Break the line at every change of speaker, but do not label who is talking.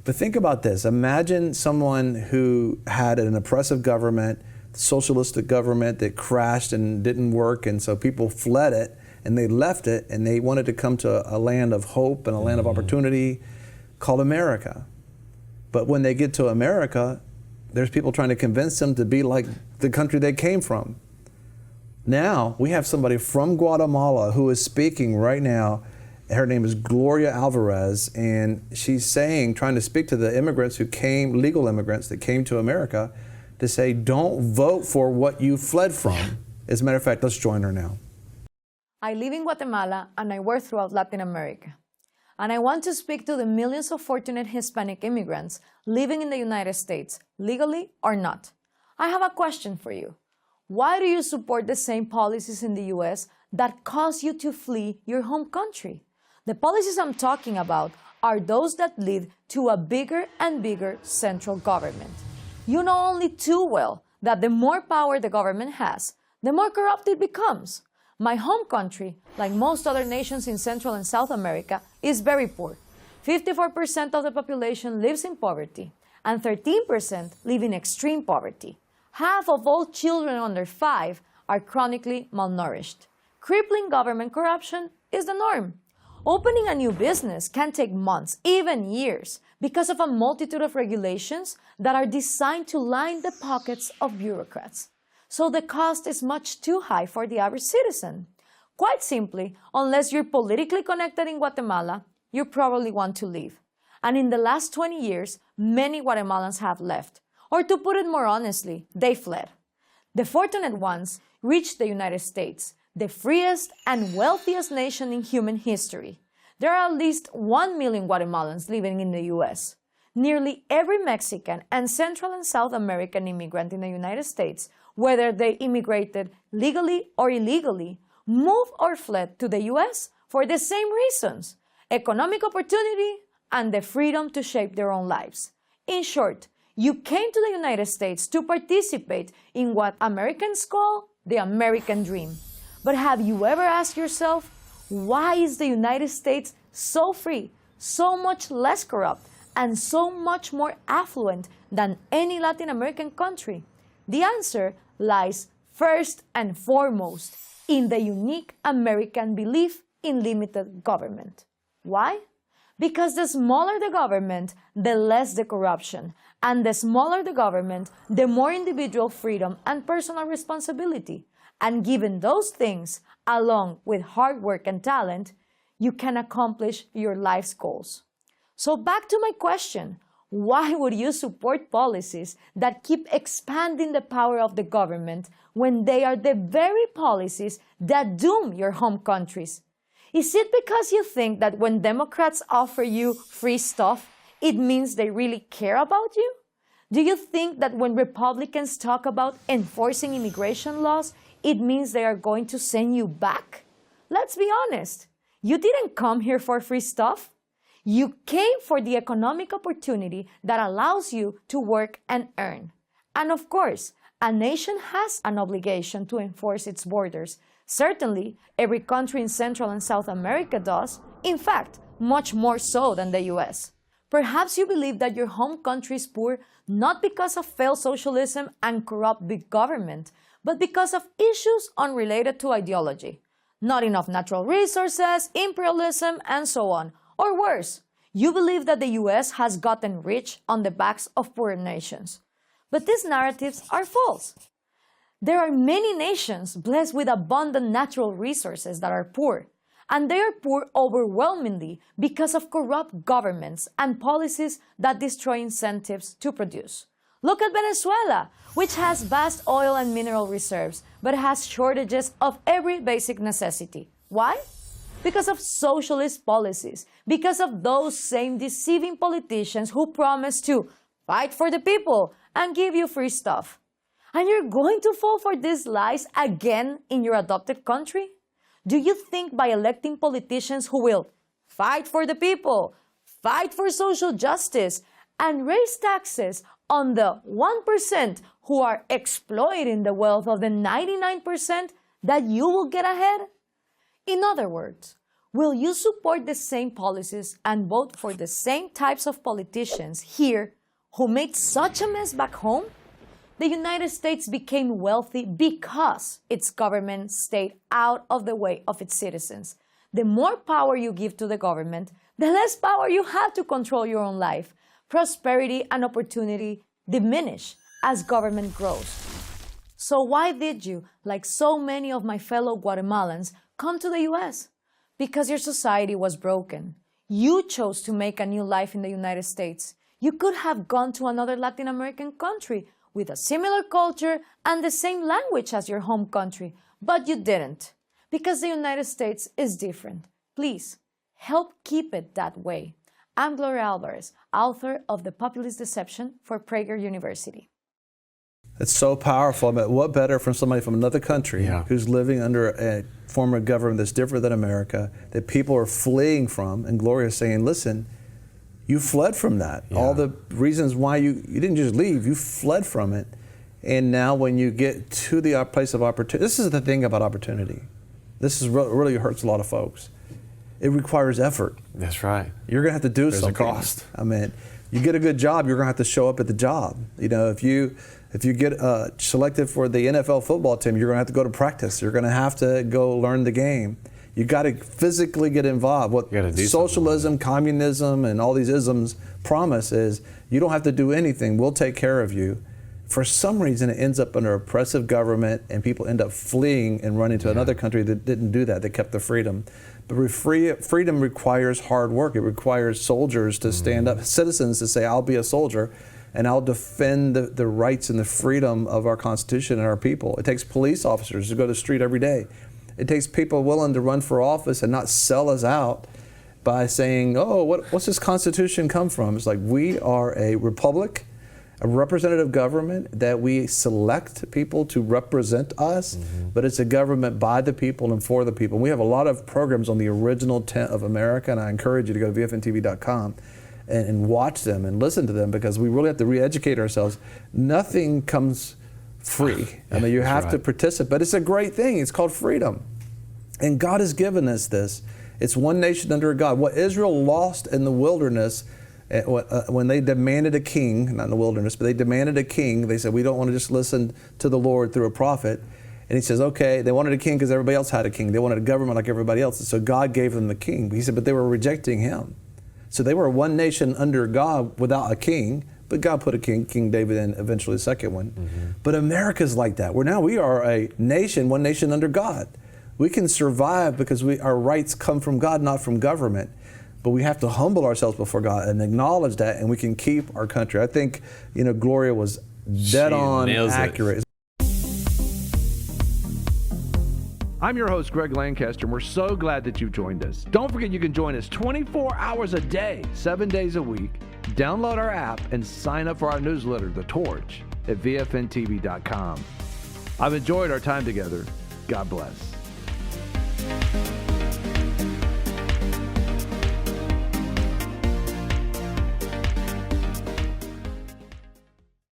But think about this. Imagine someone who had an oppressive government, socialistic government that crashed and didn't work, and so people fled it and they left it and they wanted to come to a land of hope and a land of opportunity called America. But when they get to America, there's people trying to convince them to be like the country they came from. Now we have somebody from Guatemala who is speaking right now. Her name is Gloria Alvarez, and she's saying, trying to speak to the immigrants who came, legal immigrants that came to America, to say, don't vote for what you fled from. As a matter of fact, let's join her now.
I live in Guatemala and I work throughout Latin America. And I want to speak to the millions of fortunate Hispanic immigrants living in the United States, legally or not. I have a question for you. Why do you support the same policies in the U.S. that cause you to flee your home country? The policies I'm talking about are those that lead to a bigger and bigger central government. You know only too well that the more power the government has, the more corrupt it becomes. My home country, like most other nations in Central and South America, is very poor. 54% of the population lives in poverty, and 13% live in extreme poverty. Half of all children under 5 are chronically malnourished. Crippling government corruption is the norm. Opening a new business can take months, even years, because of a multitude of regulations that are designed to line the pockets of bureaucrats. So the cost is much too high for the average citizen. Quite simply, unless you're politically connected in Guatemala, you probably want to leave. And in the last 20 years, many Guatemalans have left. Or to put it more honestly, they fled. The fortunate ones reached the United States, the freest and wealthiest nation in human history. There are at least 1 million Guatemalans living in the U.S. Nearly every Mexican and Central and South American immigrant in the United States, whether they immigrated legally or illegally, moved or fled to the U.S. for the same reasons: economic opportunity and the freedom to shape their own lives. In short, you came to the United States to participate in what Americans call the American dream. But have you ever asked yourself, why is the United States so free, so much less corrupt, and so much more affluent than any Latin American country? The answer lies first and foremost in the unique American belief in limited government. Why? Because the smaller the government, the less the corruption, and the smaller the government, the more individual freedom and personal responsibility. And given those things, along with hard work and talent, you can accomplish your life's goals. So back to my question, why would you support policies that keep expanding the power of the government when they are the very policies that doom your home countries? Is it because you think that when Democrats offer you free stuff, it means they really care about you? Do you think that when Republicans talk about enforcing immigration laws, it means they are going to send you back? Let's be honest. You didn't come here for free stuff. You came for the economic opportunity that allows you to work and earn. And of course, a nation has an obligation to enforce its borders. Certainly, every country in Central and South America does. In fact, much more so than the U.S. Perhaps you believe that your home country is poor not because of failed socialism and corrupt big government, but because of issues unrelated to ideology. Not enough natural resources, imperialism, and so on. Or worse, you believe that the U.S. has gotten rich on the backs of poor nations. But these narratives are false. There are many nations blessed with abundant natural resources that are poor, and they are poor overwhelmingly because of corrupt governments and policies that destroy incentives to produce. Look at Venezuela, which has vast oil and mineral reserves, but has shortages of every basic necessity. Why? Because of socialist policies, because of those same deceiving politicians who promise to fight for the people and give you free stuff. And you're going to fall for these lies again in your adopted country? Do you think by electing politicians who will fight for the people, fight for social justice, and raise taxes on the 1% who are exploiting the wealth of the 99% that you will get ahead? In other words, Will you support the same policies and vote for the same types of politicians here who made such a mess back home? The United States became wealthy because its government stayed out of the way of its citizens. The more power you give to the government, the less power you have to control your own life. Prosperity and opportunity diminish as government grows. So why did you, like so many of my fellow Guatemalans, come to the U.S.? Because your society was broken. You chose to make a new life in the United States. You could have gone to another Latin American country with a similar culture and the same language as your home country, but you didn't, because the United States is different. Please, help keep it that way. I'm Gloria Alvarez, author of The Populist Deception for Prager University.
It's so powerful. But what better from somebody from another country who's living under a form of government that's different than America, that people are fleeing from, and Gloria is saying, listen, you fled from that. All the reasons why you didn't just leave, you fled from it. And now when you get to the place of opportunity, this is the thing about opportunity. This is really hurts a lot of folks. It requires effort.
That's right.
You're gonna have to do something.
There's a cost.
I mean, you get a good job, you're gonna have to show up at the job. You know, if you get selected for the NFL football team, you're gonna have to go to practice. You're gonna have to go learn the game. You got to physically get involved. What socialism, communism, and all these isms promise is you don't have to do anything. We'll take care of you. For some reason, it ends up under oppressive government, and people end up fleeing and running to another country that didn't do that. They kept the freedom. But freedom requires hard work. It requires soldiers to stand up, citizens to say, I'll be a soldier, and I'll defend the rights and the freedom of our Constitution and our people. It takes police officers to go to the street every day. It takes people willing to run for office and not sell us out by saying, oh, what's this Constitution come from? It's like, we are a republic, a representative government that we select people to represent us, but it's a government by the people and for the people. And we have a lot of programs on the original tent of America, and I encourage you to go to VFNtv.com and watch them and listen to them, because we really have to re-educate ourselves. Nothing comes free. I mean, you have to participate, but it's a great thing. It's called freedom. And God has given us this. It's one nation under God. What Israel lost in the wilderness, when they demanded a king, not in the wilderness, but they demanded a king, they said, we don't want to just listen to the Lord through a prophet. And he says, okay, they wanted a king because everybody else had a king. They wanted a government like everybody else. And so God gave them the king. But he said, but they were rejecting him. So they were one nation under God without a king. But God put a king, King David, in eventually the second one. But America's like that. We are a nation, one nation under God. We can survive because our rights come from God, not from government. But we have to humble ourselves before God and acknowledge that, and we can keep our country. I think, Gloria was dead on accurate. I'm your host, Greg Lancaster, and we're so glad that you've joined us. Don't forget you can join us 24 hours a day, 7 days a week. Download our app and sign up for our newsletter, The Torch, at VFNtv.com. I've enjoyed our time together. God bless.